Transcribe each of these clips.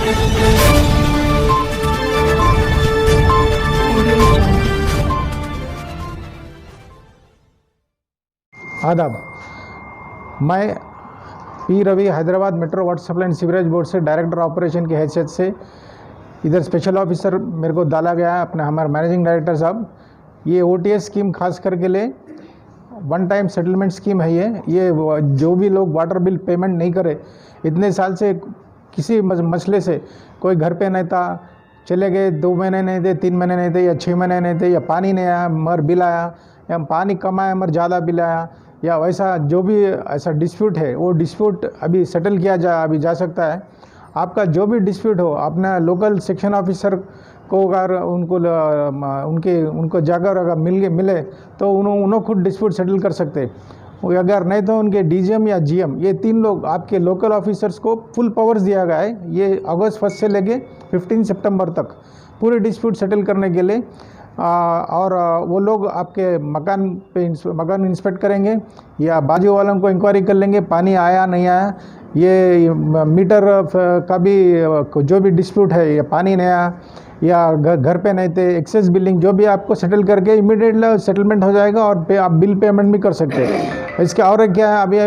आदाब, मैं P Ravi Hyderabad metro water supply and sewerage board से डायरेक्टर ऑपरेशन की हैसियत से इधर स्पेशल ऑफिसर मेरे को डाला गया है अपने हमारे मैनेजिंग डायरेक्टर साहब। ये ओटीएस स्कीम खास करके ले वन टाइम सेटलमेंट स्कीम है। ये जो भी लोग वाटर बिल पेमेंट नहीं करे, इतने साल से किसी मसले से कोई घर पे नहीं था, चले गए 2 महीने नहीं थे, 3 महीने नहीं थे या 6 महीने नहीं थे, या पानी नहीं आया मगर बिल आया, या पानी कम आया मगर ज़्यादा बिल आया, या वैसा जो भी ऐसा डिस्प्यूट है वो डिस्प्यूट अभी सेटल किया अभी जा सकता है। आपका जो भी डिस्प्यूट हो अपना लोकल सेक्शन ऑफिसर को अगर उनको जाकर अगर मिले तो उन्होंने खुद डिस्प्यूट सेटल कर सकते। अगर नहीं तो उनके डीजीएम या जीएम, ये 3 लोग आपके लोकल ऑफिसर्स को फुल पावर्स दिया गया है। ये अगस्त 1 से लेके 15 सितंबर तक पूरे डिस्प्यूट सेटल करने के लिए और वो लोग आपके मकान इंस्पेक्ट करेंगे या बाजू वालों को इंक्वायरी कर लेंगे पानी आया नहीं आया, ये मीटर का भी जो भी डिस्प्यूट है, या पानी नहीं आया या घर पे नहीं थे, एक्सेस बिलिंग जो भी आपको सेटल करके इमीडिएटली सेटलमेंट हो जाएगा और आप बिल पेमेंट भी कर सकते हैं। इसका और क्या है, अभी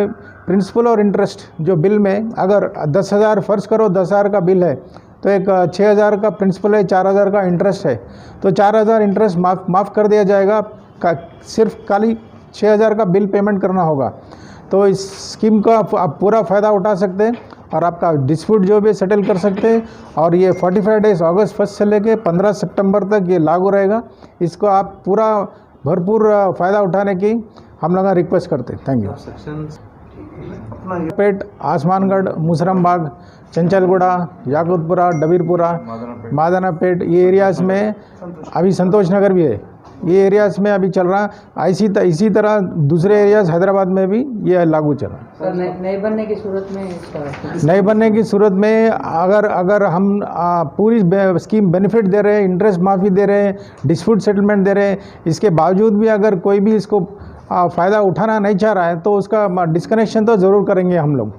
प्रिंसिपल और इंटरेस्ट जो बिल में अगर 10,000 फ़र्ज़ करो 10,000 का बिल है तो एक 6,000 का प्रिंसिपल है, 4,000 का इंटरेस्ट है, तो 4,000 इंटरेस्ट माफ़ कर दिया जाएगा। सिर्फ खाली 6,000 का बिल पेमेंट करना होगा। तो इस स्कीम का आप पूरा फ़ायदा उठा सकते हैं और आपका डिस्प्यूट जो भी सेटल कर सकते हैं। और ये 45 डेज़ अगस्त 1 से लेके 15 सितंबर तक ये लागू रहेगा। इसको आप पूरा भरपूर फ़ायदा उठाने की हम लोग रिक्वेस्ट करते हैं। Thank you. पेट, आसमानगढ़, मुसरमबाग, चंचलगुड़ा, याकुतपुरा, डबीरपुरा, मादनापेट, ये एरियाज़ में अभी संतोष नगर भी है, ये एरियाज़ में अभी चल रहा। इसी तरह दूसरे एरियाज़ हैदराबाद में भी ये लागू चल रहा। नहीं बनने की सूरत में नहीं बनने की सूरत में अगर हम पूरी स्कीम बेनिफिट दे रहे हैं, इंटरेस्ट माफ़ी दे रहे हैं, डिस्प्यूट सेटलमेंट दे रहे हैं, इसके बावजूद भी अगर कोई भी इसको फ़ायदा उठाना नहीं चाह रहा है तो उसका डिस्कनेक्शन तो ज़रूर करेंगे हम लोग।